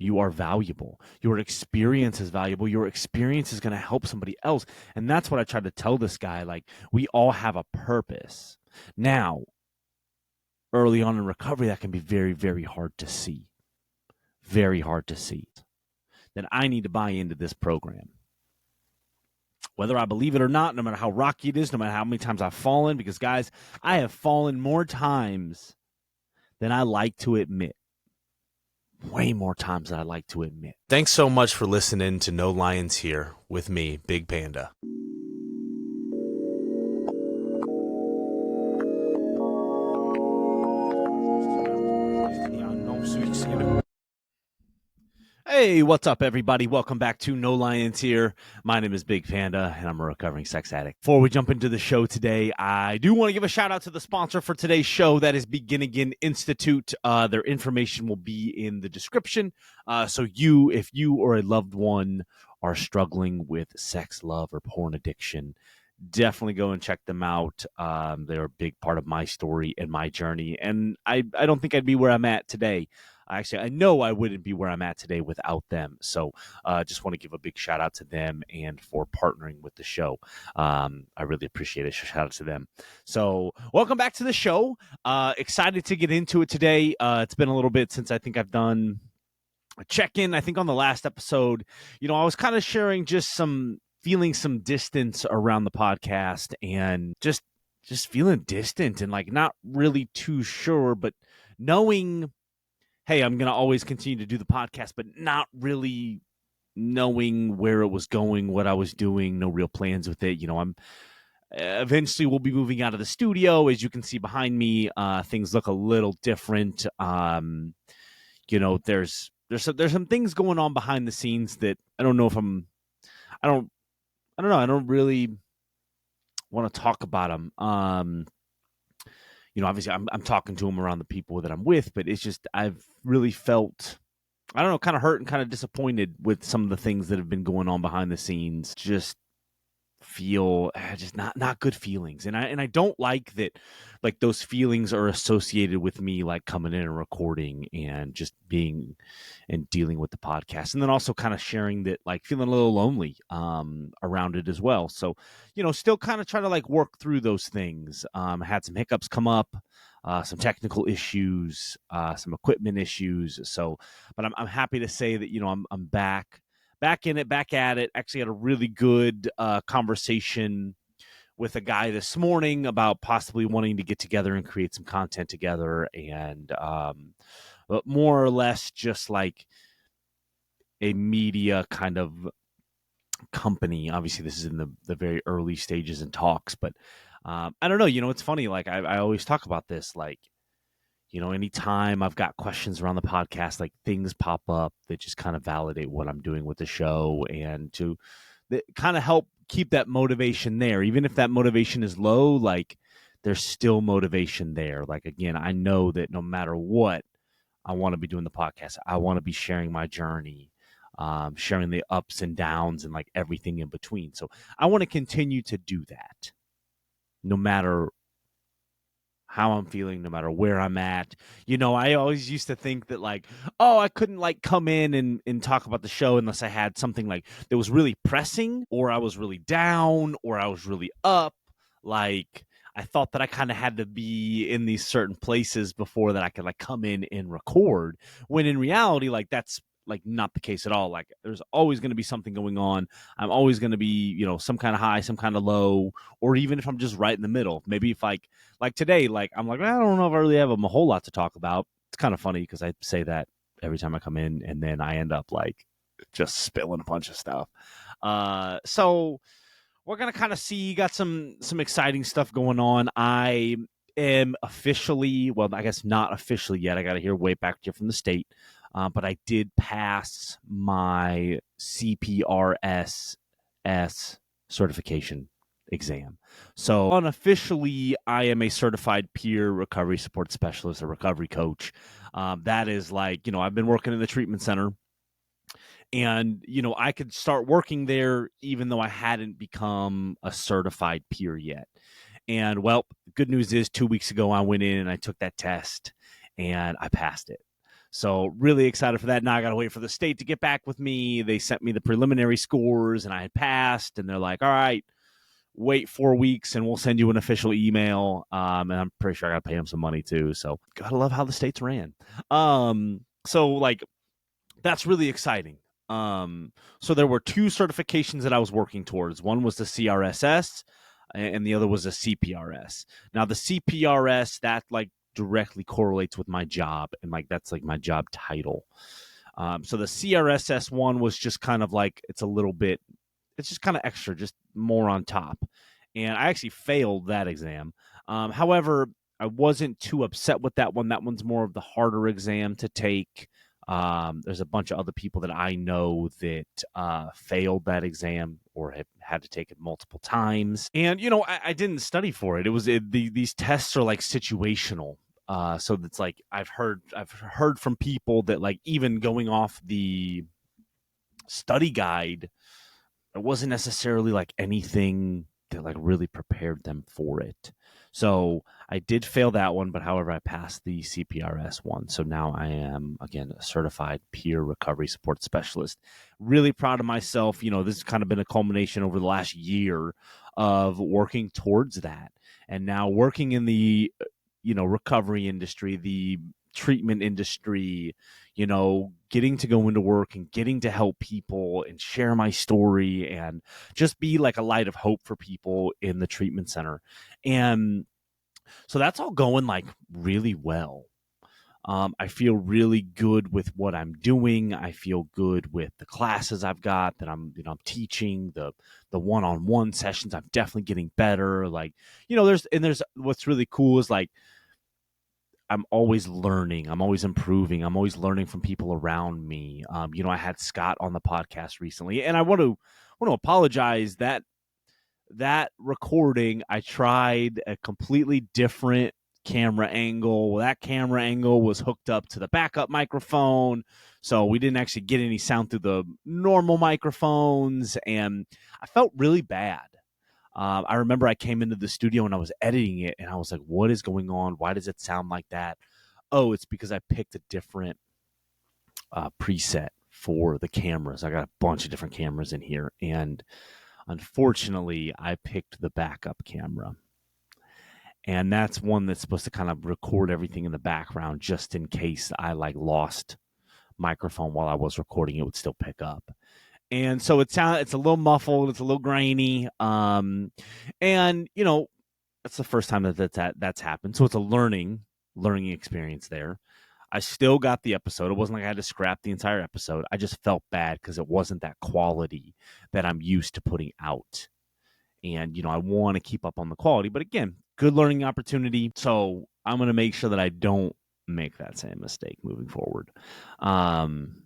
You are valuable. Your experience is valuable. Your experience is going to help somebody else. And that's what I tried to tell this guy. Like, we all have a purpose. Now, early on in recovery, that can be very, very hard to see. Very hard to see. Then I need to buy into this program. Whether I believe it or not, no matter how rocky it is, no matter how many times I've fallen, because, guys, I have fallen more times than I like to admit. Way more times than I like to admit. Thanks so much for listening to No Lions Here with me, Big Panda. Hey, what's up, everybody? Welcome back to No Lions Here. My name is Big Panda, and I'm a recovering sex addict. Before we jump into the show today, I do want to give a shout out to the sponsor for today's show. That is Begin Again Institute. Their information will be in the description. So if you or a loved one are struggling with sex, love, or porn addiction, definitely go and check them out. They're a big part of my story and my journey, and I don't think I'd be where I'm at today. Actually, I know I wouldn't be where I'm at today without them. So just want to give a big shout out to them and for partnering with the show. I really appreciate it. Shout out to them. So welcome back to the show. Excited to get into it today. It's been a little bit since I think I've done a check-in. I think on the last episode, I was kind of sharing just feeling some distance around the podcast and just feeling distant and like not really too sure, but knowing, hey, I'm going to always continue to do the podcast, but not really knowing where it was going, what I was doing, no real plans with it. Eventually we'll be moving out of the studio. As you can see behind me, things look a little different. There's some things going on behind the scenes that I don't know if I don't know. I don't really want to talk about them. Obviously I'm talking to them around the people that I'm with, but it's just, I've really felt, I don't know, kind of hurt and kind of disappointed with some of the things that have been going on behind the scenes. Just feel just not good feelings. And I don't like that, like, those feelings are associated with me, like coming in and recording and just being and dealing with the podcast. And then also kind of sharing that, like, feeling a little lonely around it as well. So, still kind of trying to like work through those things. Had some hiccups come up, some technical issues, some equipment issues. So, but I'm happy to say that, I'm back in it, back at it. Actually had a really good conversation with a guy this morning about possibly wanting to get together and create some content together, and but more or less just like a media kind of company. Obviously, this is in the very early stages and talks, but I don't know. It's funny. Like, I always talk about this, like, anytime I've got questions around the podcast, like, things pop up that just kind of validate what I'm doing with the show, and to kind of help keep that motivation there. Even if that motivation is low, like, there's still motivation there. Like, again, I know that no matter what, I want to be doing the podcast. I want to be sharing my journey, sharing the ups and downs and like everything in between. So I want to continue to do that no matter how I'm feeling, no matter where I'm at. I always used to think that, like, I couldn't like come in and talk about the show unless I had something like that was really pressing, or I was really down, or I was really up. Like, I thought that I kind of had to be in these certain places before that I could like come in and record, when in reality, like, that's like not the case at all. Like, there's always going to be something going on. I'm always going to be, some kind of high, some kind of low, or even if I'm just right in the middle. Maybe if like today, like, I'm like, I don't know if I really have a whole lot to talk about. It's kind of funny because I say that every time I come in, and then I end up like just spilling a bunch of stuff. So we're going to kind of see, got some exciting stuff going on. I am officially, well, I guess not officially yet. I got to hear way back here from the state. But I did pass my CPRSS certification exam. So unofficially, I am a certified peer recovery support specialist, a recovery coach. That is like, I've been working in the treatment center, and, I could start working there even though I hadn't become a certified peer yet. And, well, good news is 2 weeks ago, I went in and I took that test and I passed it. So really excited for that. Now I got to wait for the state to get back with me. They sent me the preliminary scores and I had passed, and they're like, all right, wait 4 weeks and we'll send you an official email. And I'm pretty sure I got to pay them some money too. So gotta love how the states ran. So like, that's really exciting. So there were 2 certifications that I was working towards. One was the CRSS and the other was a CPRS. Now the CPRS, that like directly correlates with my job, and like that's like my job title. So the CRSS one was just kind of like, it's just kind of extra, just more on top. And I actually failed that exam. However, I wasn't too upset with that one. That one's more of the harder exam to take. There's a bunch of other people that I know that failed that exam or have had to take it multiple times. And, I didn't study for it. These tests are like situational. So it's like I've heard from people that like even going off the study guide, it wasn't necessarily like anything that like really prepared them for it. So I did fail that one, but however, I passed the CPRS one. So now I am, again, a certified peer recovery support specialist. Really proud of myself. This has kind of been a culmination over the last year of working towards that. And now working in the, recovery industry, the treatment industry, getting to go into work and getting to help people and share my story and just be like a light of hope for people in the treatment center. And so that's all going like really well. I feel really good with what I'm doing. I feel good with the classes I've got that I'm teaching, the one-on-one sessions. I'm definitely getting better. Like, there's what's really cool is like, I'm always learning. I'm always improving. I'm always learning from people around me. I had Scott on the podcast recently, and I want to apologize that recording. I tried a completely different camera angle. That camera angle was hooked up to the backup microphone, so we didn't actually get any sound through the normal microphones, and I felt really bad. I remember I came into the studio and I was editing it and I was like, what is going on? Why does it sound like that? Oh, it's because I picked a different preset for the cameras. I got a bunch of different cameras in here. And unfortunately, I picked the backup camera. And that's one that's supposed to kind of record everything in the background just in case I like lost microphone while I was recording, it would still pick up. And so it's a little muffled, it's a little grainy, and that's the first time that's happened. So it's a learning experience there. I still got the episode. It wasn't like I had to scrap the entire episode. I just felt bad because it wasn't that quality that I'm used to putting out. And I want to keep up on the quality, but again, good learning opportunity. So I'm going to make sure that I don't make that same mistake moving forward. And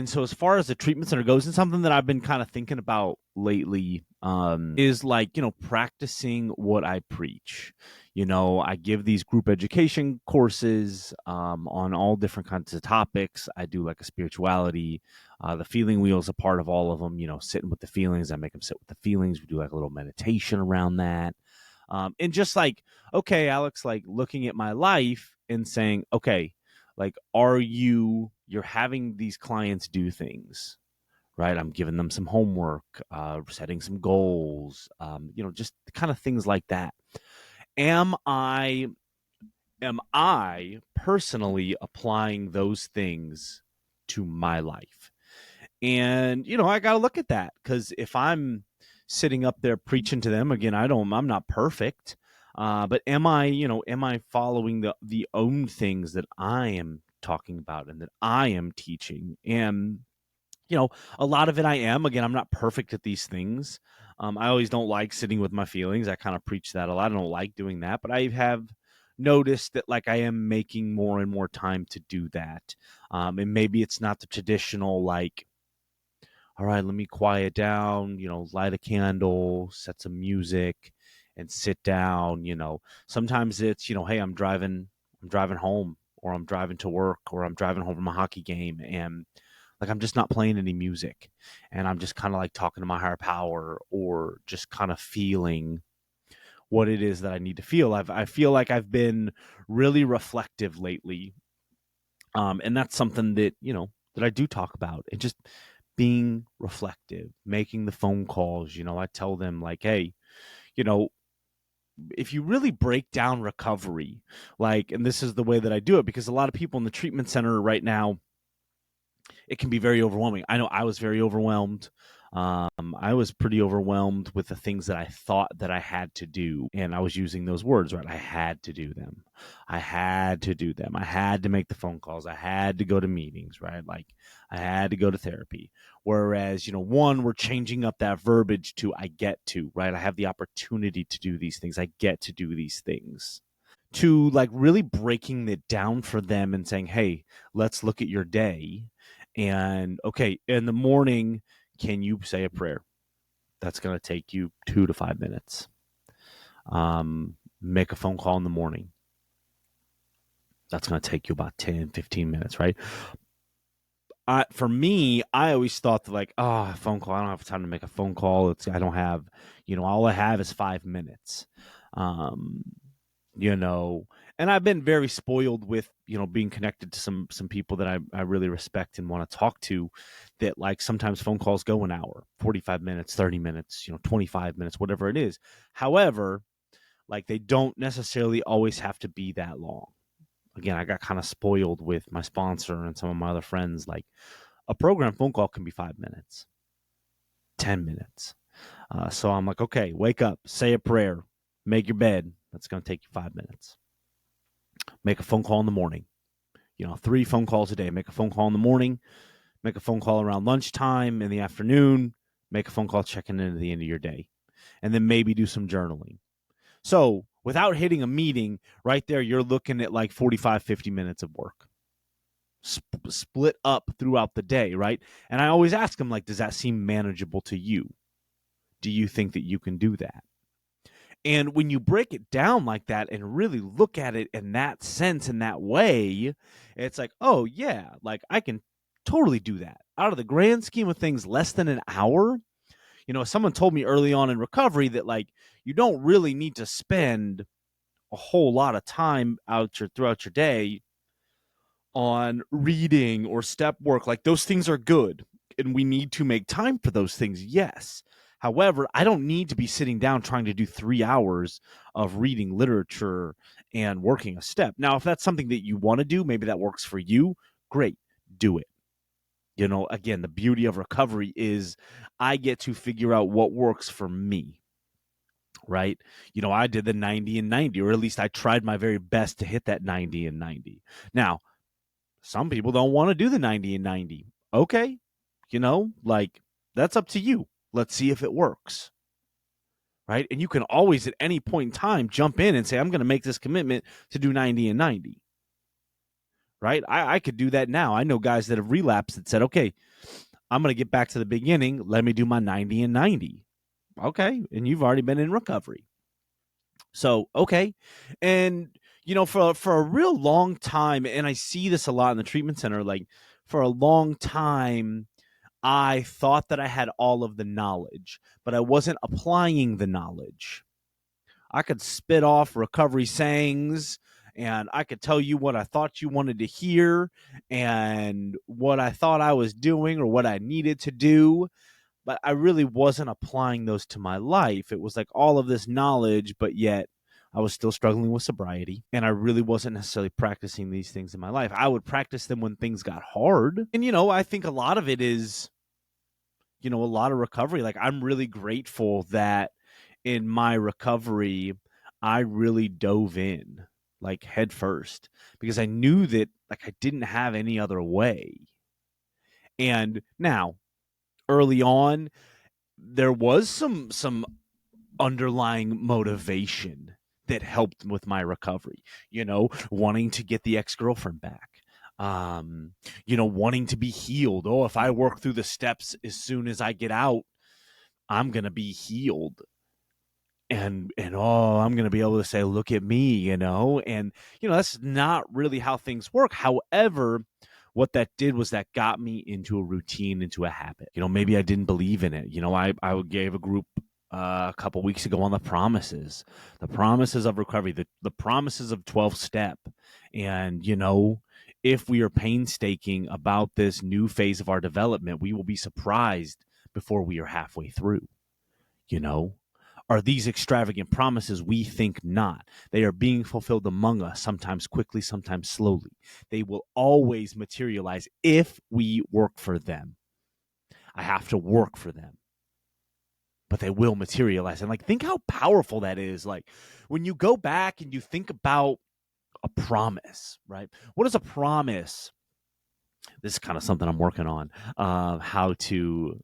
so as far as the treatment center goes, and something that I've been kind of thinking about lately is like, practicing what I preach. I give these group education courses on all different kinds of topics. I do like a spirituality. The feeling wheel is a part of all of them, sitting with the feelings. I make them sit with the feelings. We do like a little meditation around that. And just like, okay, Alex, like looking at my life and saying, okay, like, you're having these clients do things, right? I'm giving them some homework, setting some goals, just kind of things like that. Am I personally applying those things to my life? And, I got to look at that, because if I'm sitting up there preaching to them, again, I'm not perfect. But am I following the own things that I am talking about and that I am teaching? And, a lot of it I am. Again, I'm not perfect at these things. I always don't like sitting with my feelings. I kind of preach that a lot. I don't like doing that, but I have noticed that like I am making more and more time to do that. And maybe it's not the traditional like, all right, let me quiet down, light a candle, set some music and sit down. Sometimes it's, hey, I'm driving home, or I'm driving to work, or I'm driving home from a hockey game, and like I'm just not playing any music, and I'm just kind of like talking to my higher power, or just kind of feeling what it is that I need to feel. I feel like I've been really reflective lately And that's something that, that I do talk about, and just being reflective, making the phone calls. I tell them like, hey, you know, if you really break down recovery, like, and this is the way that I do it, because a lot of people in the treatment center right now, it can be very overwhelming. I know I was very overwhelmed. I was pretty overwhelmed with the things that I thought that I had to do. And I was using those words, right? I had to do them. I had to do them. I had to make the phone calls. I had to go to meetings, right? Like, I had to go to therapy. Whereas, one, we're changing up that verbiage to I get to, right? I have the opportunity to do these things. I get to do these things. To like really breaking it down for them and saying, hey, let's look at your day. And okay, in the morning, can you say a prayer? That's going to take you 2 to 5 minutes. Make a phone call in the morning. That's going to take you about 10, 15 minutes, right? For me, I always thought that like, a phone call, I don't have time to make a phone call. I don't have, all I have is 5 minutes. Um, and I've been very spoiled with, being connected to some people that I really respect and want to talk to, that like sometimes phone calls go an hour, 45 minutes, 30 minutes, 25 minutes, whatever it is. However, like they don't necessarily always have to be that long. Again, I got kind of spoiled with my sponsor and some of my other friends. Like a program phone call can be 5 minutes, 10 minutes. So I'm like, okay, wake up, say a prayer, make your bed. That's going to take you 5 minutes. Make a phone call in the morning. 3 phone calls a day. Make a phone call in the morning. Make a phone call around lunchtime, in the afternoon. Make a phone call checking in at the end of your day. And then maybe do some journaling. So without hitting a meeting, right there, you're looking at like 45, 50 minutes of work. Split up throughout the day, right? And I always ask them, like, does that seem manageable to you? Do you think that you can do that? And when you break it down like that and really look at it in that sense, in that way, it's like, oh, yeah, like I can totally do that. Out of the grand scheme of things, less than an hour. Someone told me early on in recovery that like you don't really need to spend a whole lot of time throughout your day on reading or step work. Like those things are good, and we need to make time for those things, yes. However, I don't need to be sitting down trying to do 3 hours of reading literature and working a step. Now, if that's something that you want to do, maybe that works for you, great, do it. Again, the beauty of recovery is I get to figure out what works for me, right? I did the 90 and 90, or at least I tried my very best to hit that 90 and 90. Now, some people don't want to do the 90 and 90. Okay, like that's up to you. Let's see if it works. Right? And you can always at any point in time jump in and say, I'm going to make this commitment to do 90 and 90. Right? I could do that now. I know guys that have relapsed that said, okay, I'm going to get back to the beginning. Let me do my 90 and 90. Okay. And you've already been in recovery. So, okay. And, for a real long time, and I see this a lot in the treatment center, like for a long time, I thought that I had all of the knowledge, but I wasn't applying the knowledge. I could spit off recovery sayings, and I could tell you what I thought you wanted to hear and what I thought I was doing or what I needed to do, but I really wasn't applying those to my life. It was like all of this knowledge, but yet I was still struggling with sobriety, and I really wasn't necessarily practicing these things in my life. I would practice them when things got hard. And, I think a lot of it is, a lot of recovery. Like, I'm really grateful that in my recovery, I really dove in, like, head first, because I knew that, like, I didn't have any other way. And now, early on, there was some underlying motivation that helped with my recovery, wanting to get the ex-girlfriend back, wanting to be healed. Oh, if I work through the steps as soon as I get out, I'm going to be healed. And I'm going to be able to say, look at me, and, that's not really how things work. However, what that did was that got me into a routine, into a habit. Maybe I didn't believe in it. I gave a group a couple weeks ago on the promises of recovery, the promises of 12 step. And, if we are painstaking about this new phase of our development, we will be surprised before we are halfway through. You know, are these extravagant promises? We think not. They are being fulfilled among us, sometimes quickly, sometimes slowly. They will always materialize if we work for them. I have to work for them, but they will materialize. And like, think how powerful that is. Like, when you go back and you think about a promise, right? What is a promise? This is kind of something I'm working on, how to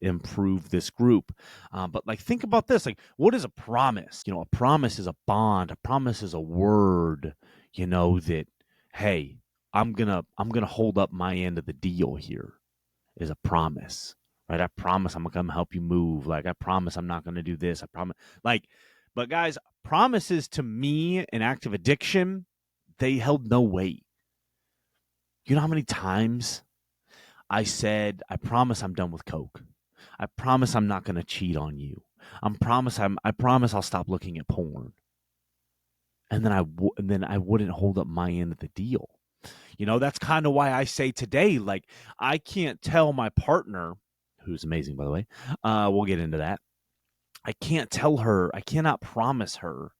improve this group. But like, think about this. Like, what is a promise? You know, a promise is a bond. A promise is a word, you know, that, hey, I'm gonna hold up my end of the deal here, is a promise. Right? I promise I'm gonna come help you move. Like, I promise I'm not gonna do this. I promise. Like, but guys, promises to me in active addiction, they held no weight. You know how many times I said, I promise I'm done with Coke. I promise I'm not going to cheat on you. I promise I'll stop looking at porn. And then I wouldn't hold up my end of the deal. You know, that's kind of why I say today, like, I can't tell my partner, who's amazing, by the way, we'll get into that. I cannot promise her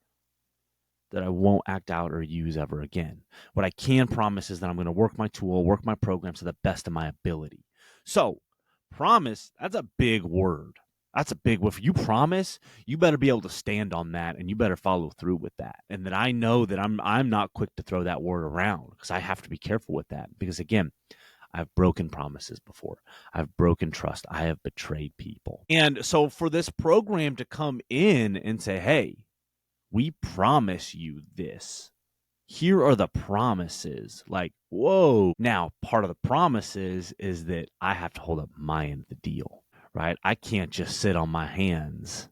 that I won't act out or use ever again. What I can promise is that I'm going to work my tool, work my program to the best of my ability. So, promise, that's a big word. That's a big word. If you promise, you better be able to stand on that, and you better follow through with that. And that I know that I'm not quick to throw that word around, because I have to be careful with that. Because again, I've broken promises before. I've broken trust. I have betrayed people. And so for this program to come in and say, hey, we promise you this. Here are the promises. Like, whoa. Now, part of the promises is that I have to hold up my end of the deal, right? I can't just sit on my hands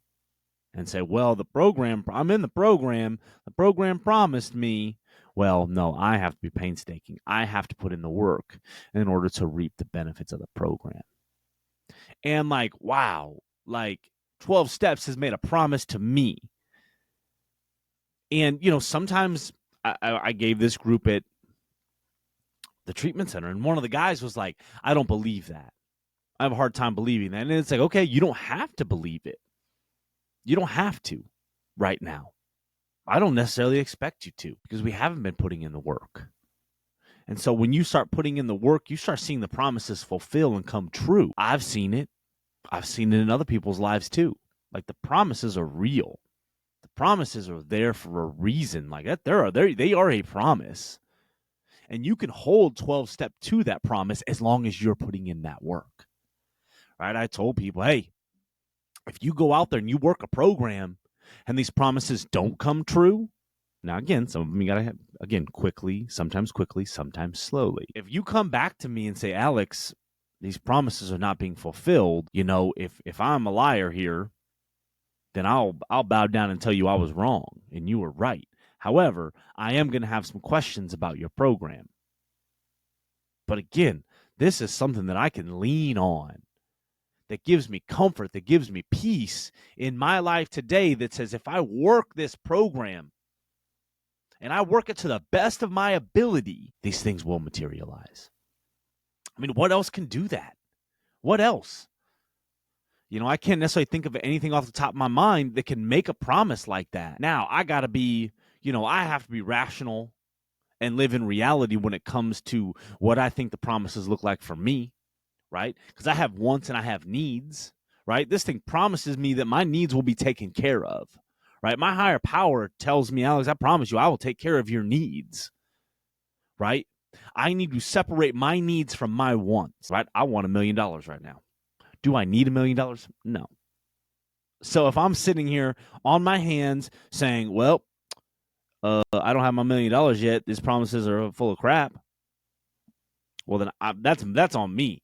and say, well, I'm in the program promised me. Well, no, I have to be painstaking. I have to put in the work in order to reap the benefits of the program. And like, wow, like 12 Steps has made a promise to me. And, you know, sometimes I gave this group at the treatment center, and one of the guys was like, I don't believe that. I have a hard time believing that. And it's like, okay, you don't have to believe it. You don't have to right now. I don't necessarily expect you to, because we haven't been putting in the work. And so when you start putting in the work, you start seeing the promises fulfill and come true. I've seen it. I've seen it in other people's lives too. Like, the promises are real. The promises are there for a reason. Like that, they are a promise. And you can hold 12 Step to that promise as long as you're putting in that work. Right? I told people, hey, if you go out there and you work a program and these promises don't come true, now again, some of them you got to have, again, quickly, sometimes slowly. If you come back to me and say, Alex, these promises are not being fulfilled, you know, if I'm a liar here, then I'll bow down and tell you I was wrong and you were right. However, I am going to have some questions about your program. But again, this is something that I can lean on, that gives me comfort, that gives me peace in my life today, that says if I work this program and I work it to the best of my ability, these things will materialize. I mean, what else can do that? What else? You know, I can't necessarily think of anything off the top of my mind that can make a promise like that. Now, I got to be, you know, I have to be rational and live in reality when it comes to what I think the promises look like for me, right? Because I have wants and I have needs, right? This thing promises me that my needs will be taken care of, right? My higher power tells me, Alex, I promise you, I will take care of your needs, right? I need to separate my needs from my wants, right? I want $1 million right now. Do I need $1 million? No. So if I'm sitting here on my hands saying, well, I don't have my $1 million yet, these promises are full of crap, well, then that's on me,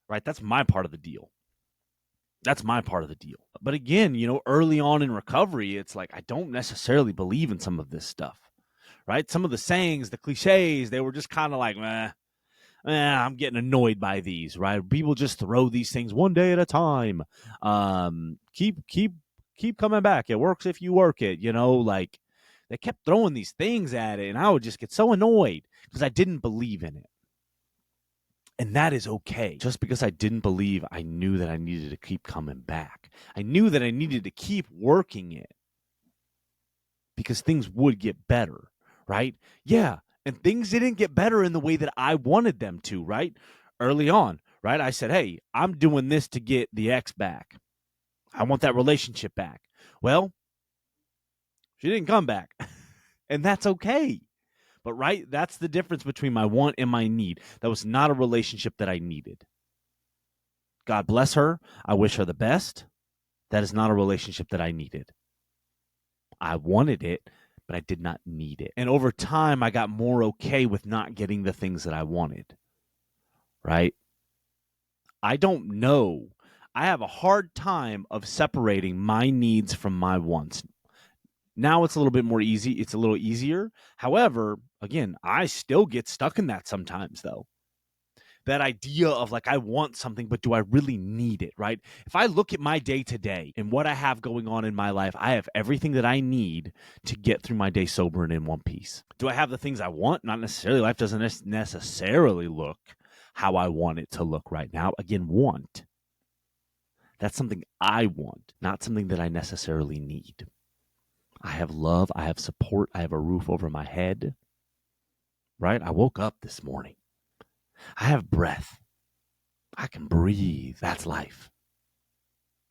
right? That's my part of the deal. That's my part of the deal. But again, you know, early on in recovery, it's like I don't necessarily believe in some of this stuff, right? Some of the sayings, the cliches, they were just kind of like, I'm getting annoyed by these, right? People just throw these things one day at a time. Keep coming back. It works if you work it, you know, like they kept throwing these things at it, and I would just get so annoyed because I didn't believe in it. And that is okay. Just because I didn't believe, I knew that I needed to keep coming back. I knew that I needed to keep working it because things would get better, right? Yeah. And things didn't get better in the way that I wanted them to, right? Early on, right? I said, hey, I'm doing this to get the ex back. I want that relationship back. Well, she didn't come back. And that's okay. But, right, that's the difference between my want and my need. That was not a relationship that I needed. God bless her. I wish her the best. That is not a relationship that I needed. I wanted it, but I did not need it. And over time, I got more okay with not getting the things that I wanted, right? I don't know. I have a hard time of separating my needs from my wants. Now it's a little bit more easy. It's a little easier. However, again, I still get stuck in that sometimes, though. That idea of like, I want something, but do I really need it, right? If I look at my day to day and what I have going on in my life, I have everything that I need to get through my day sober and in one piece. Do I have the things I want? Not necessarily. Life doesn't necessarily look how I want it to look right now. Again, want. That's something I want, not something that I necessarily need. I have love. I have support. I have a roof over my head, right? I woke up this morning. I have breath. I can breathe. That's life.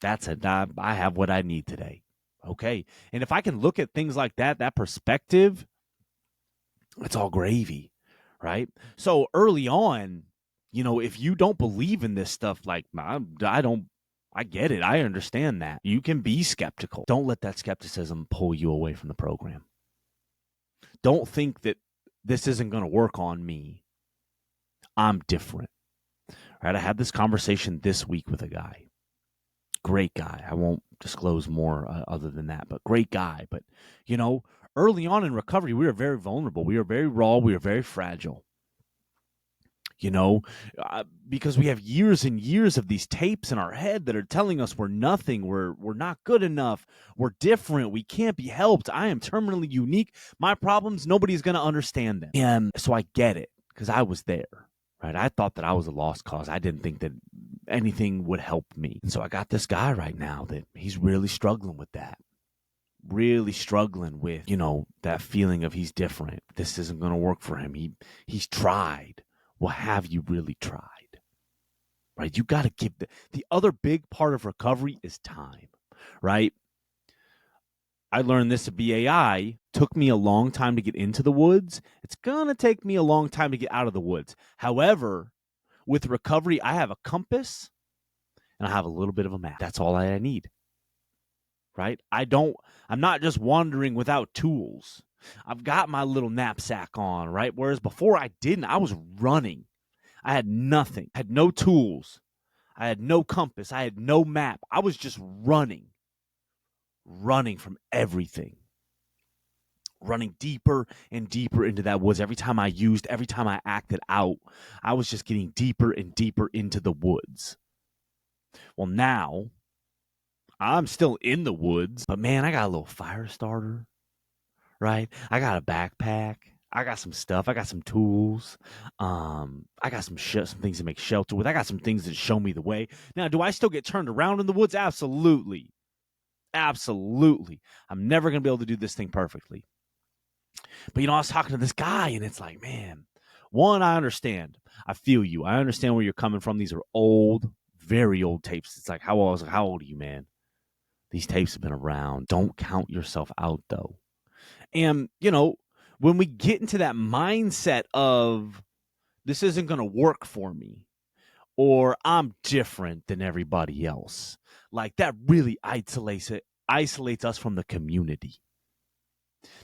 That's it. I have what I need today. Okay. And if I can look at things like that, that perspective, it's all gravy, right? So early on, if you don't believe in this stuff, like I get it. I understand that. You can be skeptical. Don't let that skepticism pull you away from the program. Don't think that this isn't going to work on me. I'm different. Right? I had this conversation this week with a guy. Great guy. I won't disclose more other than that, but great guy. But, early on in recovery, we were very vulnerable. We were very raw. We were very fragile. Because we have years and years of these tapes in our head that are telling us we're nothing, we're not good enough, we're different, we can't be helped, I am terminally unique, my problems, nobody's going to understand them. And so I get it, because I was there, right? I thought that I was a lost cause. I didn't think that anything would help me. And so I got this guy right now that he's really struggling with that. Really struggling with, that feeling of he's different. This isn't going to work for him. He's tried. Well, have you really tried? Right? You got to give the other big part of recovery is time, right? I learned this at BAI. Took me a long time to get into the woods. It's going to take me a long time to get out of the woods. However, with recovery, I have a compass and I have a little bit of a map. That's all I need. Right? I'm not just wandering without tools. I've got my little knapsack on, right? Whereas before I didn't. I was running. I had nothing. I had no tools. I had no compass. I had no map. I was just running from everything. Running deeper and deeper into that woods. Every time I acted out, I was just getting deeper and deeper into the woods. Well, now I'm still in the woods, but man, I got a little fire starter. Right? I got a backpack. I got some stuff. I got some tools. I got some things to make shelter with. I got some things that show me the way. Now, do I still get turned around in the woods? Absolutely. Absolutely. I'm never going to be able to do this thing perfectly. But, I was talking to this guy, and it's like, man, one, I understand. I feel you. I understand where you're coming from. These are old, very old tapes. It's like, how old are you, man? These tapes have been around. Don't count yourself out, though. And, when we get into that mindset of this isn't going to work for me or I'm different than everybody else, like that really isolates us from the community.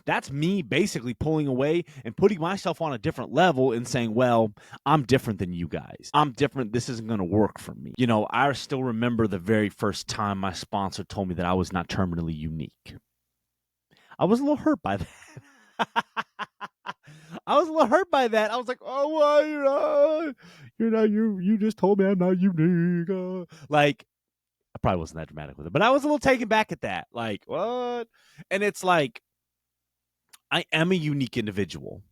That's me basically pulling away and putting myself on a different level and saying, well, I'm different than you guys. I'm different. This isn't going to work for me. I still remember the very first time my sponsor told me that I was not terminally unique. I was a little hurt by that. I was like, oh, well, you're not you just told me I'm not unique. Like, I probably wasn't that dramatic with it, but I was a little taken back at that. Like, what? And it's like, I am a unique individual.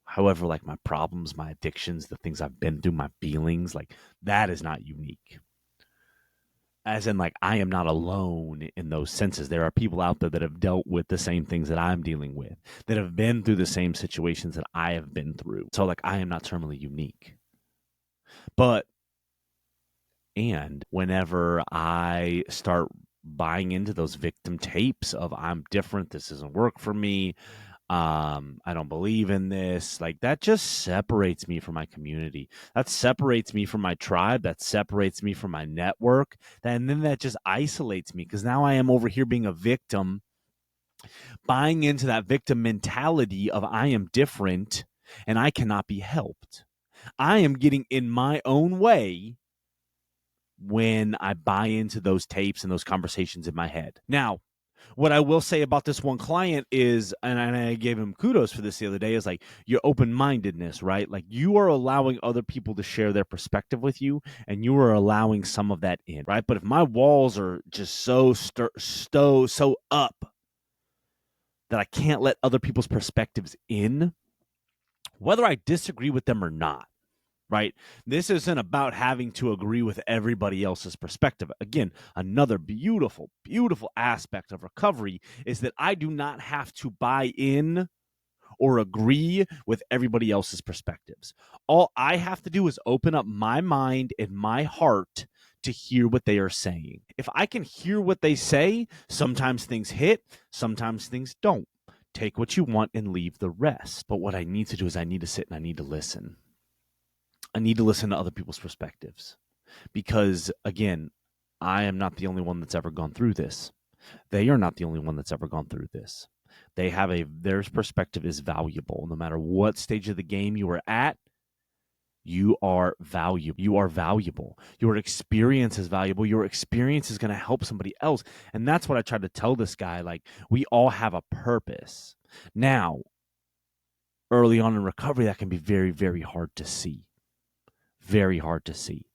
However, like my problems, my addictions, the things I've been through, my feelings, like that is not unique. As in, like, I am not alone in those senses. There are people out there that have dealt with the same things that I'm dealing with, that have been through the same situations that I have been through. So, like, I am not terminally unique. But, and whenever I start buying into those victim tapes of I'm different, this doesn't work for me, I don't believe in this, like that just separates me from my community. That separates me from my tribe. That separates me from my network. And then that just isolates me because now I am over here being a victim, buying into that victim mentality of I am different and I cannot be helped. I am getting in my own way when I buy into those tapes and those conversations in my head. Now, what I will say about this one client is, and I gave him kudos for this the other day, is like your open-mindedness, right? Like you are allowing other people to share their perspective with you, and you are allowing some of that in, right? But if my walls are just so up that I can't let other people's perspectives in, whether I disagree with them or not, right? This isn't about having to agree with everybody else's perspective. Again, another beautiful, beautiful aspect of recovery is that I do not have to buy in or agree with everybody else's perspectives. All I have to do is open up my mind and my heart to hear what they are saying. If I can hear what they say, sometimes things hit, sometimes things don't. Take what you want and leave the rest. But what I need to do is I need to sit and I need to listen. I need to listen to other people's perspectives because, again, I am not the only one that's ever gone through this. They are not the only one that's ever gone through this. Their perspective is valuable. No matter what stage of the game you are at, you are valuable. You are valuable. Your experience is valuable. Your experience is going to help somebody else. And that's what I tried to tell this guy. Like, we all have a purpose. Now, early on in recovery, that can be very, very hard to see. Very hard to see,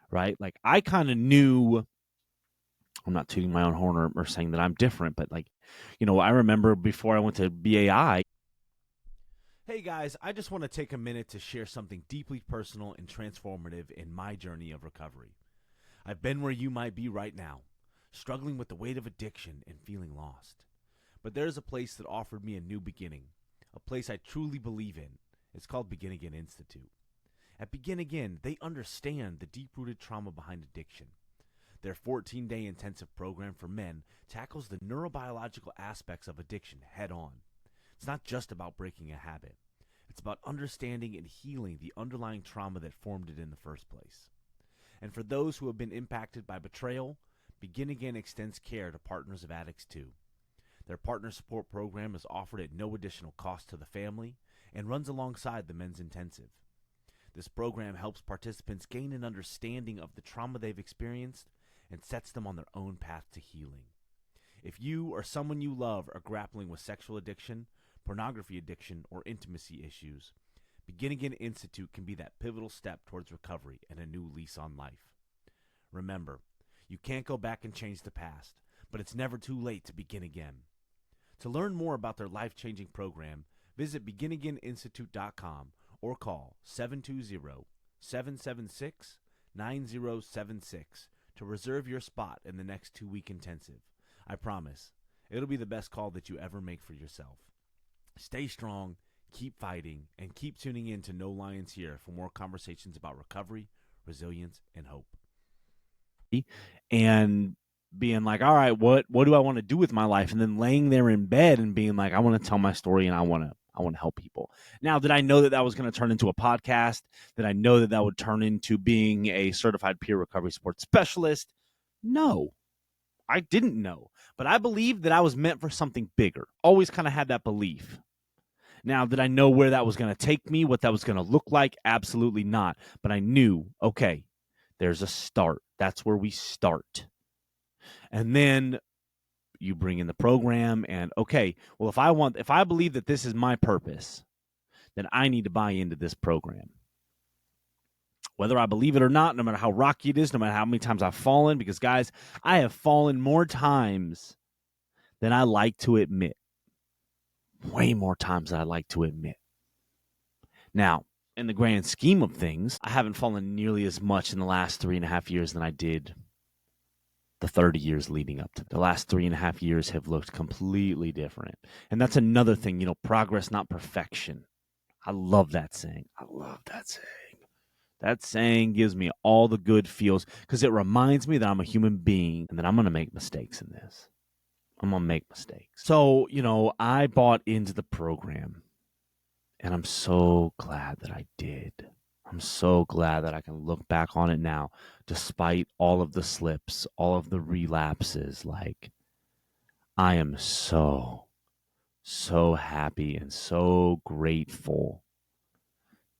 right? Like I kind of knew, I'm not tooting my own horn or saying that I'm different, but like, I remember before I went to BAI. Hey guys, I just want to take a minute to share something deeply personal and transformative in my journey of recovery. I've been where you might be right now, struggling with the weight of addiction and feeling lost. But there's a place that offered me a new beginning, a place I truly believe in. It's called Begin Again Institute. At Begin Again, they understand the deep-rooted trauma behind addiction. Their 14-day intensive program for men tackles the neurobiological aspects of addiction head-on. It's not just about breaking a habit. It's about understanding and healing the underlying trauma that formed it in the first place. And for those who have been impacted by betrayal, Begin Again extends care to partners of addicts too. Their partner support program is offered at no additional cost to the family and runs alongside the men's intensive. This program helps participants gain an understanding of the trauma they've experienced and sets them on their own path to healing. If you or someone you love are grappling with sexual addiction, pornography addiction, or intimacy issues, Begin Again Institute can be that pivotal step towards recovery and a new lease on life. Remember, you can't go back and change the past, but it's never too late to begin again. To learn more about their life-changing program, visit beginagaininstitute.com or call 720-776-9076 to reserve your spot in the next 2-week intensive. I promise, it'll be the best call that you ever make for yourself. Stay strong, keep fighting, and keep tuning in to No Lions Here for more conversations about recovery, resilience, and hope. And being like, all right, what do I want to do with my life? And then laying there in bed and being like, I want to tell my story and I want to help people. Now, did I know that was going to turn into a podcast? Did I know that would turn into being a certified peer recovery support specialist? No, I didn't know. But I believed that I was meant for something bigger. Always kind of had that belief. Now, did I know where that was going to take me, what that was going to look like? Absolutely not. But I knew, okay, there's a start. That's where we start. And then you bring in the program and, okay, well, if I believe that this is my purpose, then I need to buy into this program. Whether I believe it or not, no matter how rocky it is, no matter how many times I've fallen, because guys, I have fallen more times than I like to admit. Way more times than I like to admit. Now, in the grand scheme of things, I haven't fallen nearly as much in the last 3.5 years than I did the 30 years leading up to the last 3.5 years have looked completely different. And that's another thing, progress, not perfection. I love that saying. That saying gives me all the good feels because it reminds me that I'm a human being and that I'm going to make mistakes in this. I'm going to make mistakes. So, I bought into the program and I'm so glad that I did. I'm so glad that I can look back on it now, despite all of the slips, all of the relapses. Like, I am so happy and so grateful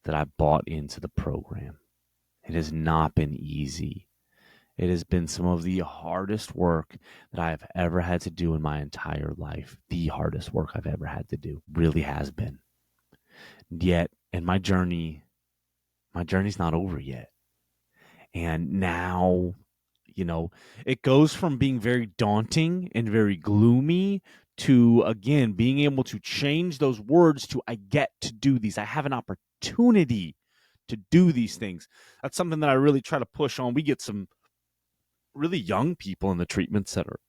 that I bought into the program. It has not been easy. It has been some of the hardest work that I have ever had to do in my entire life. The hardest work I've ever had to do. Really has been. Yet, in my journey's not over yet. And now, it goes from being very daunting and very gloomy to, again, being able to change those words to I get to do these. I have an opportunity to do these things. That's something that I really try to push on. We get some really young people in the treatment center.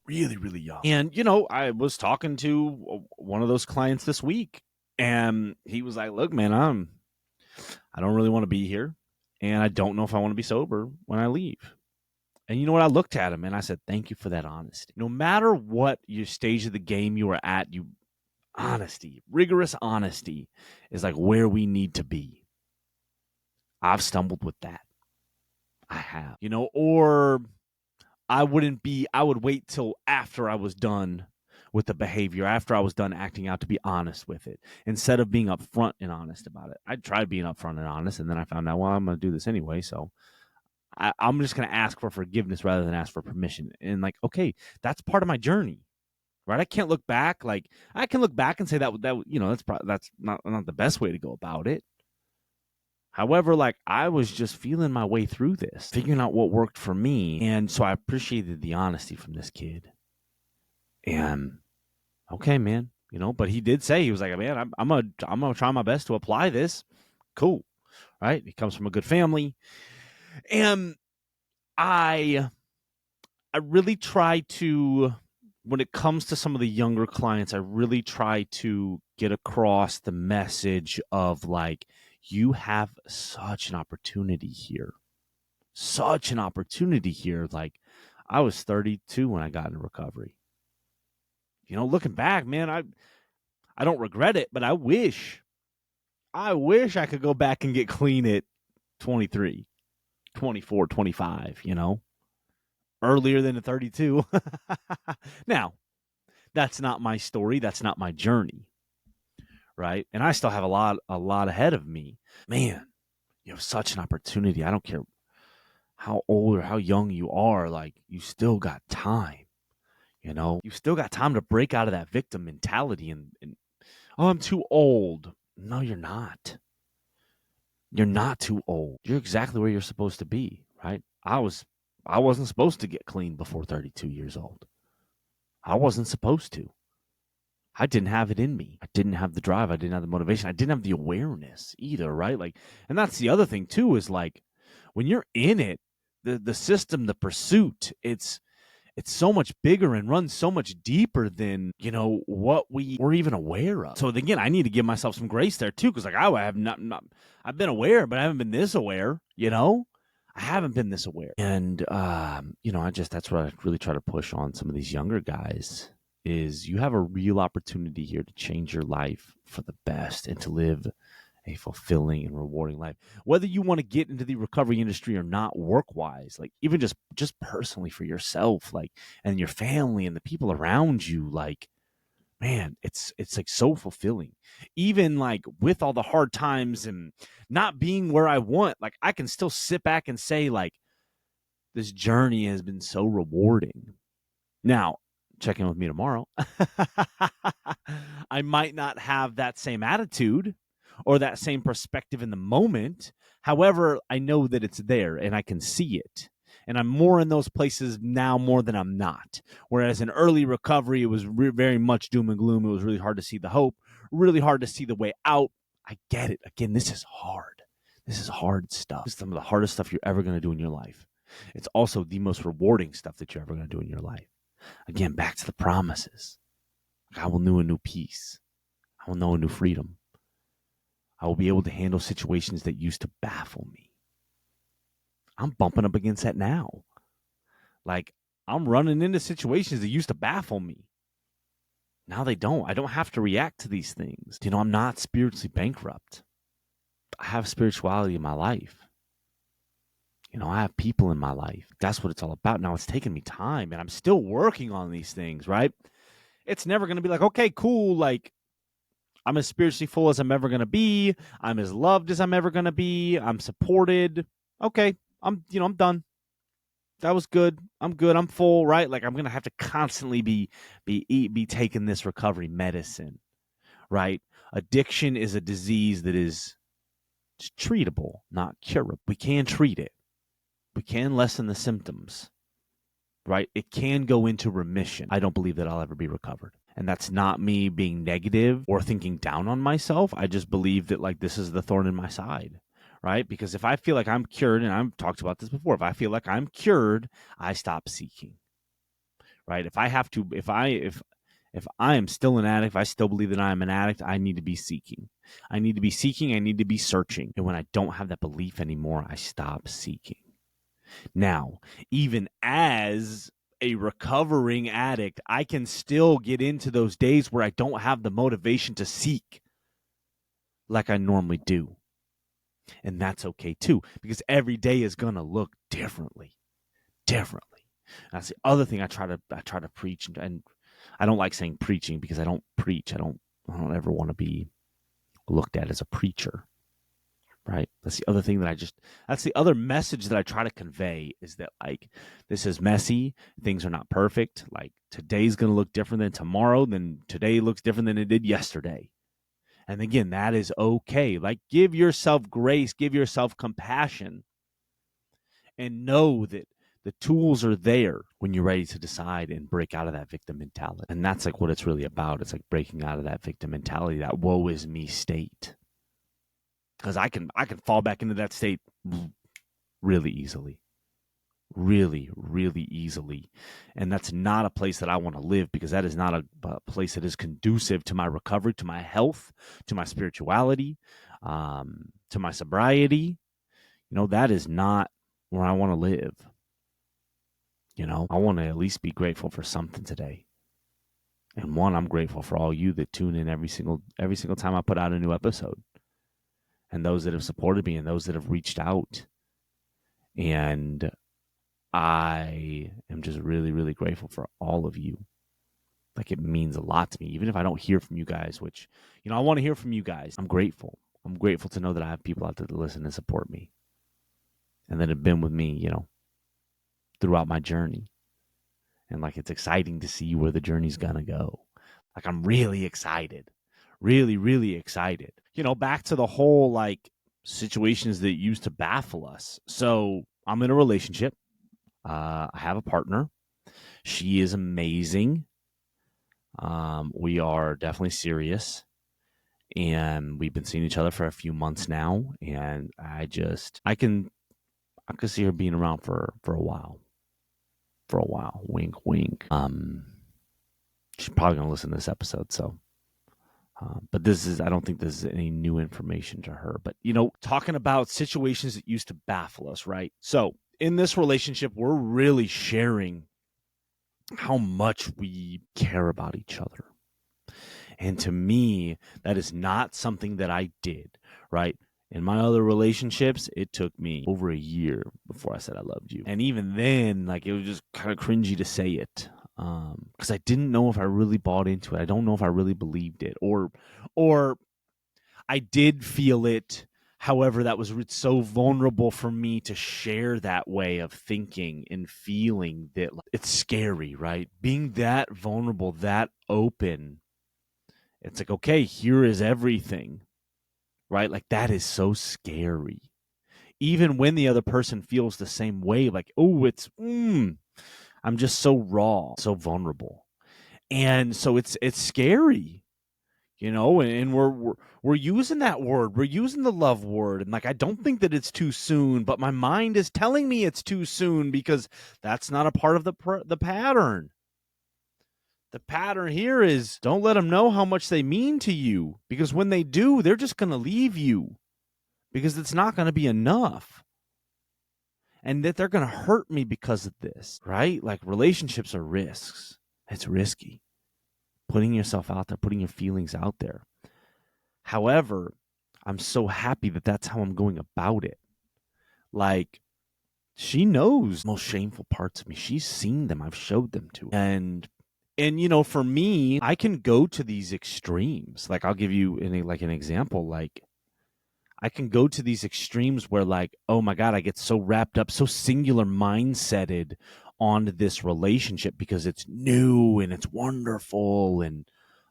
Really, really young. And, I was talking to one of those clients this week, and he was like, look, man, I don't really want to be here, and I don't know if I want to be sober when I leave. And you know what? I looked at him and I said, thank you for that honesty. No matter what your stage of the game you are at, honesty, rigorous honesty is like where we need to be. I've stumbled with that. I have, or I would wait till after I was done with the behavior, after I was done acting out, to be honest with it, instead of being upfront and honest about it. I tried being upfront and honest, and then I found out, well, I'm going to do this anyway, so I'm just going to ask for forgiveness rather than ask for permission. And okay, that's part of my journey, right? I can't look back. I can look back and say that's not the best way to go about it. However, I was just feeling my way through this, figuring out what worked for me. And so I appreciated the honesty from this kid. And okay, man, but he did say, he was like, man, I'm gonna try my best to apply this. Cool. Right. He comes from a good family. And I really try to, when it comes to some of the younger clients, I really try to get across the message of you have such an opportunity here. Such an opportunity here. I was 32 when I got into recovery. Looking back, man, I don't regret it, but I wish I could go back and get clean at 23, 24, 25, earlier than at 32. Now, that's not my story. That's not my journey. Right. And I still have a lot ahead of me. Man, you have such an opportunity. I don't care how old or how young you are. You still got time. You still got time to break out of that victim mentality and oh, I'm too old. No, you're not. You're not too old. You're exactly where you're supposed to be, right? I wasn't supposed to get clean before 32 years old. I wasn't supposed to. I didn't have it in me. I didn't have the drive. I didn't have the motivation. I didn't have the awareness either, right? And that's the other thing too, is when you're in it, the system, the pursuit, it's so much bigger and runs so much deeper than, what we were even aware of. So again, I need to give myself some grace there too, because I have not, I've been aware, but I haven't been this aware, I haven't been this aware. And, that's what I really try to push on some of these younger guys is you have a real opportunity here to change your life for the best and to live a fulfilling and rewarding life. Whether you want to get into the recovery industry or not work-wise, even just personally for yourself, and your family and the people around you, man, it's so fulfilling. Even with all the hard times and not being where I want, I can still sit back and say this journey has been so rewarding. Now, check in with me tomorrow. I might not have that same attitude or that same perspective in the moment. However, I know that it's there and I can see it. And I'm more in those places now more than I'm not. Whereas in early recovery, it was very much doom and gloom. It was really hard to see the hope, really hard to see the way out. I get it. Again, this is hard. This is hard stuff. This is some of the hardest stuff you're ever going to do in your life. It's also the most rewarding stuff that you're ever going to do in your life. Again, back to the promises. I will know a new peace. I will know a new freedom. I will be able to handle situations that used to baffle me. I'm bumping up against that now. Like, I'm running into situations that used to baffle me. Now they don't. I don't have to react to these things. You know, I'm not spiritually bankrupt. I have spirituality in my life. You know, I have people in my life. That's what it's all about. Now, it's taken me time, and I'm still working on these things, right? It's never going to be like, okay, cool, like, I'm as spiritually full as I'm ever going to be. I'm as loved as I'm ever going to be. I'm supported. Okay, I'm done. That was good. I'm good. I'm full, right? Like, I'm going to have to constantly be taking this recovery medicine, right? Addiction is a disease that is treatable, not curable. We can treat it. We can lessen the symptoms, right? It can go into remission. I don't believe that I'll ever be recovered. And that's not me being negative or thinking down on myself. I just believe that, like, this is the thorn in my side, right? Because if I feel like I'm cured, and I've talked about this before, if I feel like I'm cured, I stop seeking, right? If I am still an addict, if I still believe that I am an addict, I need to be seeking. I need to be seeking. I need to be searching. And when I don't have that belief anymore, I stop seeking. Now, even as a recovering addict, I can still get into those days where I don't have the motivation to seek like I normally do. And that's okay too, because every day is going to look differently. That's the other thing I try to preach, and I don't like saying preaching because I don't preach. I don't ever want to be looked at as a preacher. Right. That's the other thing that's the other message that I try to convey, is that, like, this is messy. Things are not perfect. Like, today's going to look different than tomorrow. Then today looks different than it did yesterday. And again, that is okay. Like, give yourself grace, give yourself compassion, and know that the tools are there when you're ready to decide and break out of that victim mentality. And that's like what it's really about. It's like breaking out of that victim mentality, that woe is me state. Because I can fall back into that state really easily. Really, really easily. And that's not a place that I want to live, because that is not a place that is conducive to my recovery, to my health, to my spirituality, to my sobriety. You know, that is not where I want to live. You know, I want to at least be grateful for something today. And one, I'm grateful for all you that tune in every single time I put out a new episode. And those that have supported me, and those that have reached out. And I am just really, really grateful for all of you. Like, it means a lot to me, even if I don't hear from you guys, which, you know, I want to hear from you guys. I'm grateful. I'm grateful to know that I have people out there that listen and support me, and that have been with me, you know, throughout my journey. And, like, it's exciting to see where the journey's gonna go. Like, I'm really excited. Really, really excited. You know, back to the whole, like, situations that used to baffle us. So I'm in a relationship. I have a partner. She is amazing. We are definitely serious. And we've been seeing each other for a few months now. And I can see her being around for a while. For a while. Wink, wink. She's probably going to listen to this episode, so. But I don't think this is any new information to her. But, you know, talking about situations that used to baffle us, right? So in this relationship, we're really sharing how much we care about each other. And to me, that is not something that I did, right? In my other relationships, it took me over a year before I said I loved you. And even then, like, it was just kind of cringy to say it. Because I didn't know if I really bought into it. I don't know if I really believed it, or I did feel it. However, that was so vulnerable for me to share that way of thinking and feeling that it's scary, right? Being that vulnerable, that open. It's like, okay, here is everything, right? Like, that is so scary. Even when the other person feels the same way, like, oh, I'm just so raw, so vulnerable. And so it's scary, and we're using that word. We're using the love word. And like, I don't think that it's too soon, but my mind is telling me it's too soon because that's not a part of the pattern. The pattern here is don't let them know how much they mean to you, because when they do, they're just going to leave you because it's not going to be enough. And that they're going to hurt me because of this, right? Like, relationships are risks. It's risky. Putting yourself out there, putting your feelings out there. However, I'm so happy that that's how I'm going about it. Like, she knows most shameful parts of me. She's seen them. I've showed them to her. And for me, I can go to these extremes. Like, I'll give you an example. Like, I can go to these extremes where, like, oh my God, I get so wrapped up, so singular mindseted on this relationship because it's new and it's wonderful. And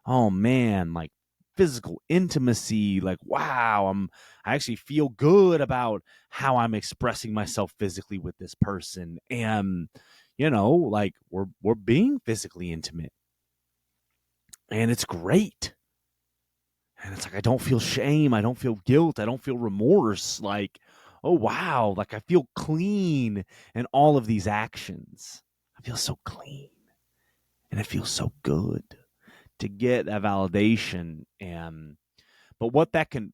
oh man, like, physical intimacy, like, wow, I actually feel good about how I'm expressing myself physically with this person. And, like, we're being physically intimate. And it's great. And it's like, I don't feel shame. I don't feel guilt. I don't feel remorse. Like, oh, wow. Like, I feel clean in all of these actions. I feel so clean. And it feels so good to get that validation. But what that can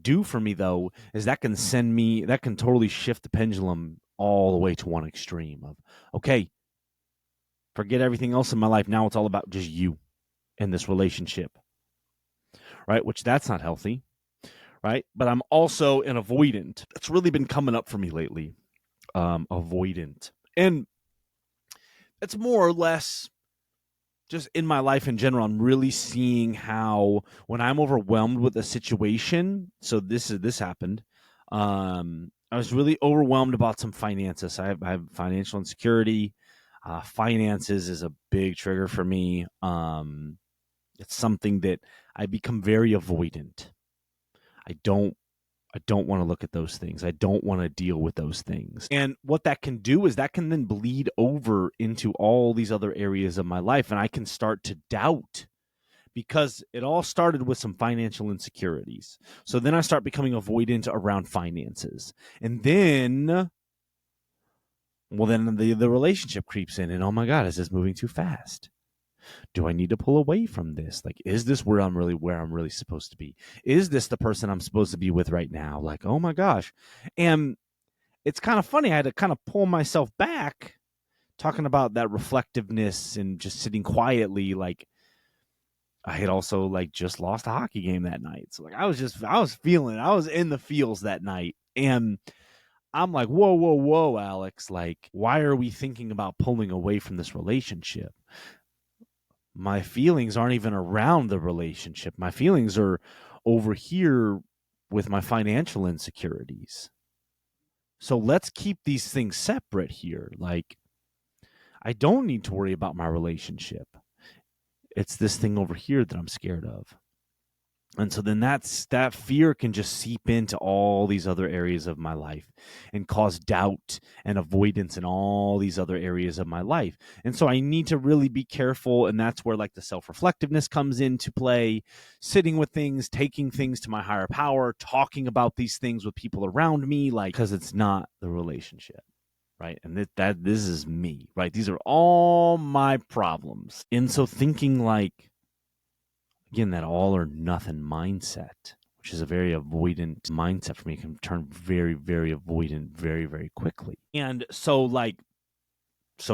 do for me, though, is that can totally shift the pendulum all the way to one extreme of, okay, forget everything else in my life. Now it's all about just you and this relationship. Right? Which, that's not healthy, right? But I'm also an avoidant. It's really been coming up for me lately. Avoidant. And it's more or less just in my life in general. I'm really seeing how when I'm overwhelmed with a situation, so this happened. I was really overwhelmed about some finances. I have financial insecurity. Finances is a big trigger for me. It's something that I become very avoidant. I don't want to look at those things. I don't want to deal with those things. And what that can do is that can then bleed over into all these other areas of my life. And I can start to doubt, because it all started with some financial insecurities. So then I start becoming avoidant around finances. And then, the relationship creeps in, and oh my God, is this moving too fast? Do I need to pull away from this? Like, is this where I'm really supposed to be? Is this the person I'm supposed to be with right now? Like, oh my gosh. And it's kind of funny. I had to kind of pull myself back, talking about that reflectiveness and just sitting quietly. Like, I had also, like, just lost a hockey game that night. So, like, I was in the feels that night. And I'm like, whoa, Alex. Like, why are we thinking about pulling away from this relationship? My feelings aren't even around the relationship. My feelings are over here with my financial insecurities. So let's keep these things separate here. Like, I don't need to worry about my relationship. It's this thing over here that I'm scared of. And so then that fear can just seep into all these other areas of my life and cause doubt and avoidance in all these other areas of my life. And so I need to really be careful. And that's where, like, the self-reflectiveness comes into play, sitting with things, taking things to my higher power, talking about these things with people around me, like, because it's not the relationship. Right. And this is me. Right. These are all my problems. And so thinking, like, again, that all or nothing mindset, which is a very avoidant mindset for me, can turn very, very avoidant very, very quickly. And so,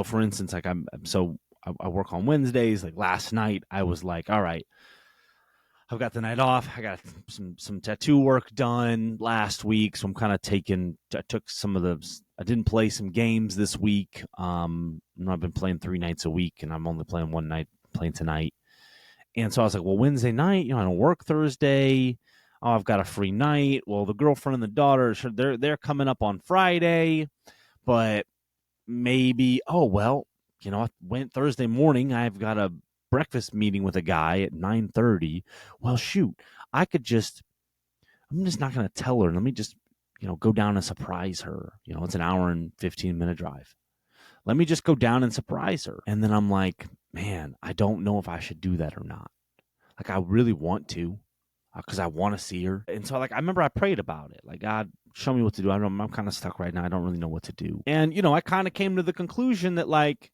for instance, like, I work on Wednesdays. Like, last night, I was like, all right, I've got the night off. I got some tattoo work done last week, so I'm kind of I didn't play some games this week. I've been playing 3 nights a week, and I'm only playing one night, playing tonight. And so I was like, well, Wednesday night, I don't work Thursday. Oh, I've got a free night. Well, the girlfriend and the daughter, they're coming up on Friday, but maybe, went Thursday morning. I've got a breakfast meeting with a guy at 9:30. Well, shoot, I'm just not going to tell her. Let me just, go down and surprise her. It's an hour and 15-minute drive. Let me just go down and surprise her. And then I'm like, man, I don't know if I should do that or not. Like, I really want to, because I want to see her. And so, like, I remember I prayed about it. Like, God, show me what to do. I don't know. I'm kind of stuck right now. I don't really know what to do. And, I kind of came to the conclusion that, like,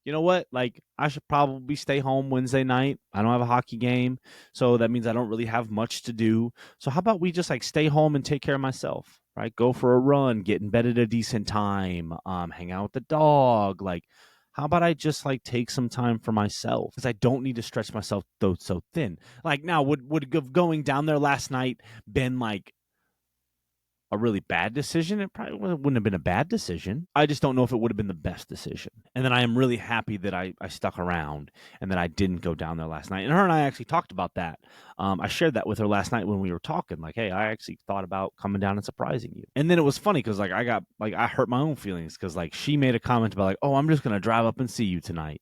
you know what? Like, I should probably stay home Wednesday night. I don't have a hockey game. So that means I don't really have much to do. So how about we just, like, stay home and take care of myself, right? Go for a run, get in bed at a decent time, hang out with the dog. Like, how about I just, like, take some time for myself? Because I don't need to stretch myself so thin. Like, now, would going down there last night been, like, a really bad decision? It probably wouldn't have been a bad decision. I just don't know if it would have been the best decision. And then I am really happy that I stuck around and that I didn't go down there last night. And her and I actually talked about that. I shared that with her last night when we were talking. Like, hey, I actually thought about coming down and surprising you. And then it was funny because, like, I hurt my own feelings because, like, she made a comment about, like, oh, I'm just going to drive up and see you tonight.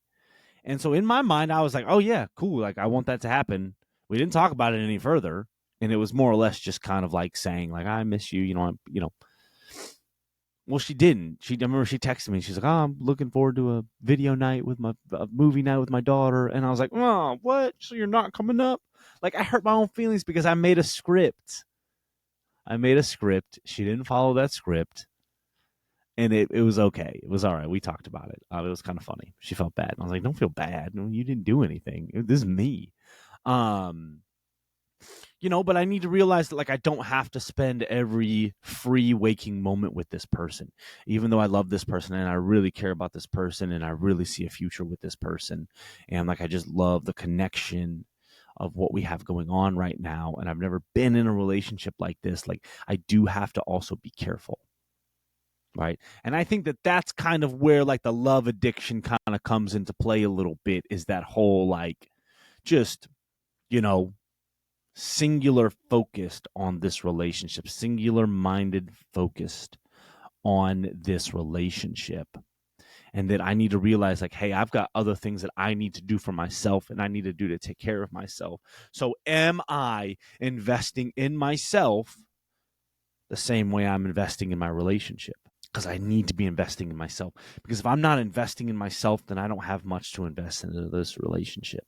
And so in my mind, I was like, oh, yeah, cool. Like, I want that to happen. We didn't talk about it any further. And it was more or less just kind of like saying, like, I miss you, Well, she didn't. I remember she texted me. She's like, oh, I'm looking forward to a video night a movie night with my daughter. And I was like, oh, what? So you're not coming up? Like, I hurt my own feelings because I made a script. She didn't follow that script. And it was okay. It was all right. We talked about it. It was kind of funny. She felt bad. And I was like, don't feel bad. No, you didn't do anything. This is me. But I need to realize that, like, I don't have to spend every free waking moment with this person, even though I love this person and I really care about this person and I really see a future with this person. And, like, I just love the connection of what we have going on right now. And I've never been in a relationship like this. Like, I do have to also be careful. Right. And I think that that's kind of where, like, the love addiction kind of comes into play a little bit, is that whole, like, just, singular focused on this relationship, singular minded focused on this relationship. And that I need to realize, like, hey, I've got other things that I need to do for myself and I need to do to take care of myself. So am I investing in myself the same way I'm investing in my relationship? Because I need to be investing in myself. Because if I'm not investing in myself, then I don't have much to invest into this relationship.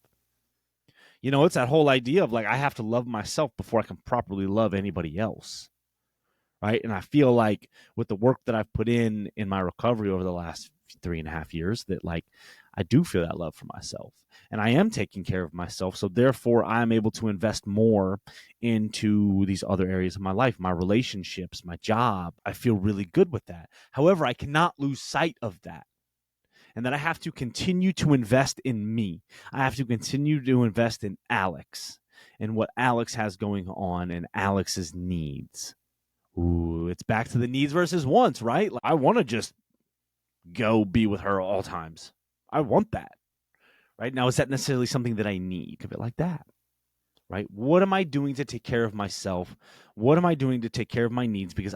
It's that whole idea of, like, I have to love myself before I can properly love anybody else. Right. And I feel like with the work that I've put in my recovery over the last 3.5 years, that, like, I do feel that love for myself and I am taking care of myself. So therefore I'm able to invest more into these other areas of my life, my relationships, my job. I feel really good with that. However, I cannot lose sight of that. And that I have to continue to invest in me. I have to continue to invest in Alex and what Alex has going on and Alex's needs. Ooh, it's back to the needs versus wants, right? I want to just go be with her all times. I want that. Right? Now, is that necessarily something that I need? Think of it like that. Right? What am I doing to take care of myself? What am I doing to take care of my needs? Because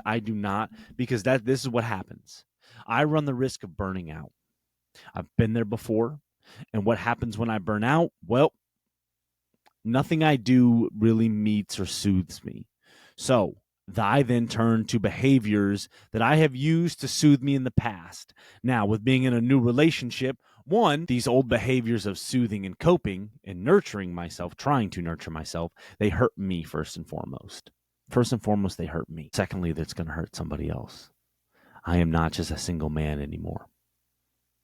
this is what happens. I run the risk of burning out. I've been there before. And what happens when I burn out? Well, nothing I do really meets or soothes me. So I then turn to behaviors that I have used to soothe me in the past. Now, with being in a new relationship, one, these old behaviors of soothing and coping and nurturing myself, trying to nurture myself, they hurt me first and foremost. First and foremost, they hurt me. Secondly, that's going to hurt somebody else. I am not just a single man anymore.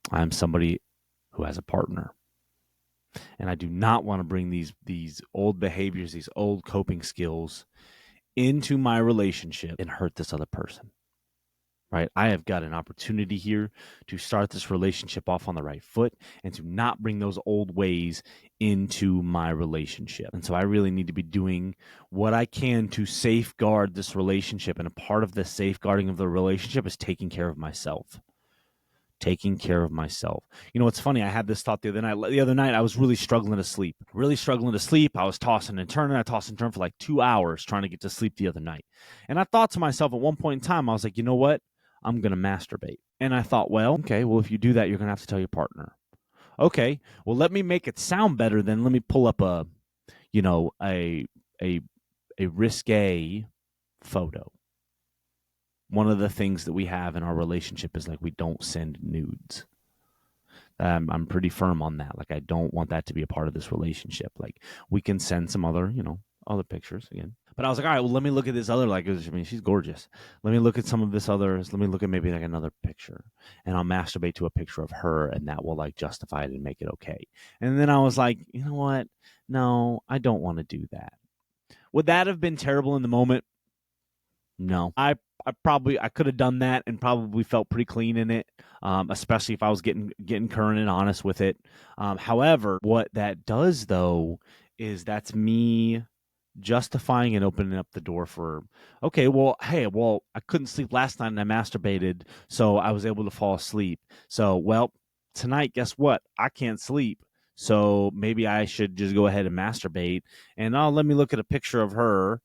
I am somebody who has a partner. And I do not want to bring these old behaviors, these old coping skills into my relationship and hurt this other person. Right? I have got an opportunity here to start this relationship off on the right foot and to not bring those old ways into my relationship. And so I really need to be doing what I can to safeguard this relationship. And a part of the safeguarding of the relationship is taking care of myself. Taking care of myself. It's funny. I had this thought the other night. The other night, I was really struggling to sleep. I was tossing and turning. I tossed and turned for like 2 hours trying to get to sleep the other night. And I thought to myself at one point in time, I was like, you know what? I'm going to masturbate. And I thought, well, okay, well, if you do that, you're going to have to tell your partner. Okay, well, let me make it sound better. Then let me pull up a risque photo. One of the things that we have in our relationship is, like, we don't send nudes. I'm pretty firm on that. Like, I don't want that to be a part of this relationship. Like, we can send some other, other pictures again. But I was like, all right, well, let me look at this other, like, I mean, she's gorgeous. Let me look at some of this others. Let me look at maybe like another picture, and I'll masturbate to a picture of her, and that will like justify it and make it okay. And then I was like, you know what? No, I don't want to do that. Would that have been terrible in the moment? No. I could have done that and probably felt pretty clean in it, especially if I was getting current and honest with it. However, what that does though is that's me justifying and opening up the door for, okay, well, hey, well, I couldn't sleep last night and I masturbated, so I was able to fall asleep. So, well, tonight, guess what? I can't sleep. So maybe I should just go ahead and masturbate. And let me look at a picture of her.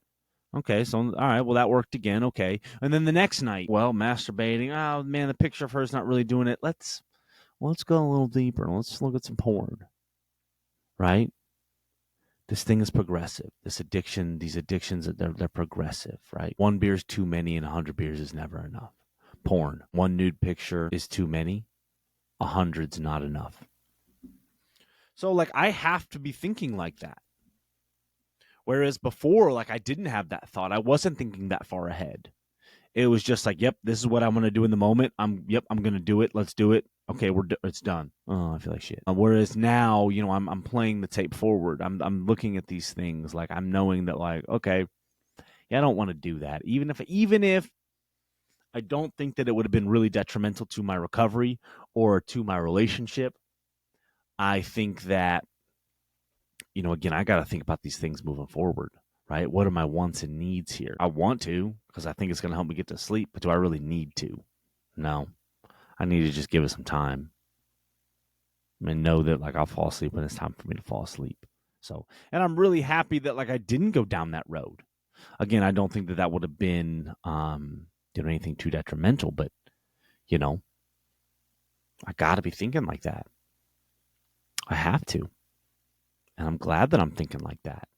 Okay, so all right, well, that worked again. Okay. And then the next night, well, masturbating. Oh man, the picture of her is not really doing it. Let's go a little deeper. Let's look at some porn. Right? This thing is progressive. This addiction, these addictions, they're progressive, right? 1 beer is too many, and 100 beers is never enough. Porn, 1 nude picture is too many, 100's not enough. So, like, I have to be thinking like that. Whereas before, like, I didn't have that thought. I wasn't thinking that far ahead. It was just like, yep, this is what I'm going to do in the moment. I'm going to do it. Let's do it. Okay, it's done. Oh, I feel like shit. Whereas now, I'm playing the tape forward. I'm looking at these things like I'm knowing that, like, okay, yeah, I don't want to do that. Even if I don't think that it would have been really detrimental to my recovery or to my relationship, I think that, again, I got to think about these things moving forward. Right? What are my wants and needs here? I want to because I think it's going to help me get to sleep, but do I really need to? No. I need to just give it some time and know that, like, I'll fall asleep when it's time for me to fall asleep. So, and I'm really happy that, like, I didn't go down that road. Again, I don't think that would have been anything too detrimental, but, I got to be thinking like that. I have to. And I'm glad that I'm thinking like that.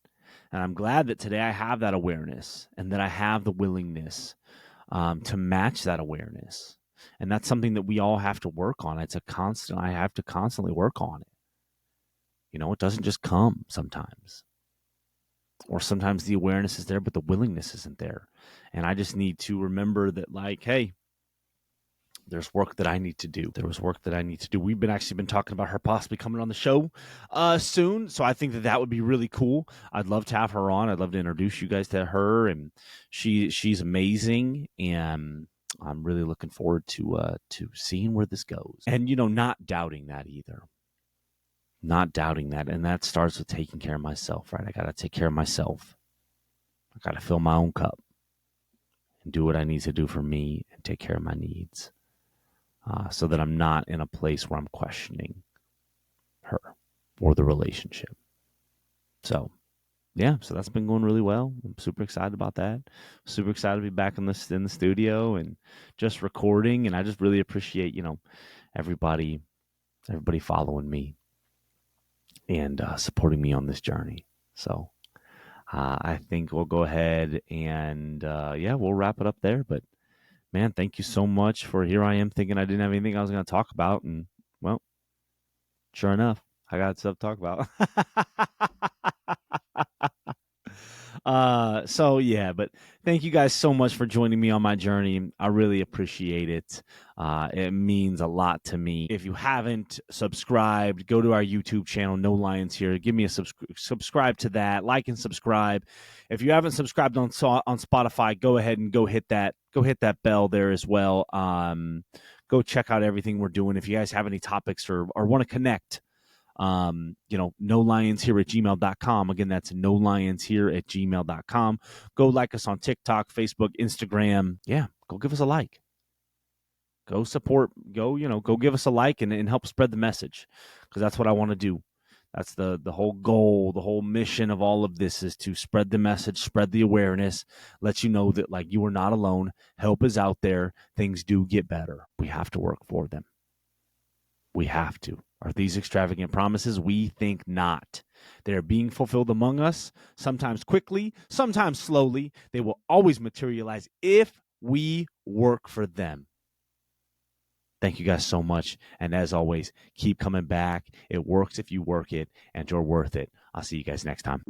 And I'm glad that today I have that awareness and that I have the willingness to match that awareness. And that's something that we all have to work on. It's a constant. I have to constantly work on it. It doesn't just come sometimes. Or sometimes the awareness is there, but the willingness isn't there. And I just need to remember that, like, hey, there's work that I need to do. There was work that I need to do. We've actually been talking about her possibly coming on the show soon. So I think that would be really cool. I'd love to have her on. I'd love to introduce you guys to her. And she's amazing. And I'm really looking forward to seeing where this goes. And, not doubting that either. Not doubting that. And that starts with taking care of myself, right? I got to take care of myself. I got to fill my own cup and do what I need to do for me and take care of my needs. So that I'm not in a place where I'm questioning her or the relationship. So, yeah, so that's been going really well. I'm super excited about that. Super excited to be back in the studio and just recording. And I just really appreciate, everybody following me and supporting me on this journey. So I think we'll go ahead and, we'll wrap it up there. But man, thank you so much for here I am thinking I didn't have anything I was going to talk about. And, well, sure enough, I got stuff to talk about. But thank you guys so much for joining me on my journey. I really appreciate it. It means a lot to me. If you haven't subscribed, go to our YouTube channel, No Lions Here. Give me a subscribe to that. Like and subscribe. If you haven't subscribed on Spotify, go ahead and go hit that bell there as well. Go check out everything we're doing. If you guys have any topics or want to connect, nolionshere@gmail.com. Again, that's nolionshere@gmail.com. Go like us on TikTok, Facebook, Instagram. Yeah, go give us a like. Go support, go give us a like and help spread the message, because that's what I want to do. That's the whole goal, the whole mission of all of this is to spread the message, spread the awareness, let you know that, like, you are not alone. Help is out there. Things do get better. We have to work for them. We have to. Are these extravagant promises? We think not. They are being fulfilled among us, sometimes quickly, sometimes slowly. They will always materialize if we work for them. Thank you guys so much. And as always, keep coming back. It works if you work it, and you're worth it. I'll see you guys next time.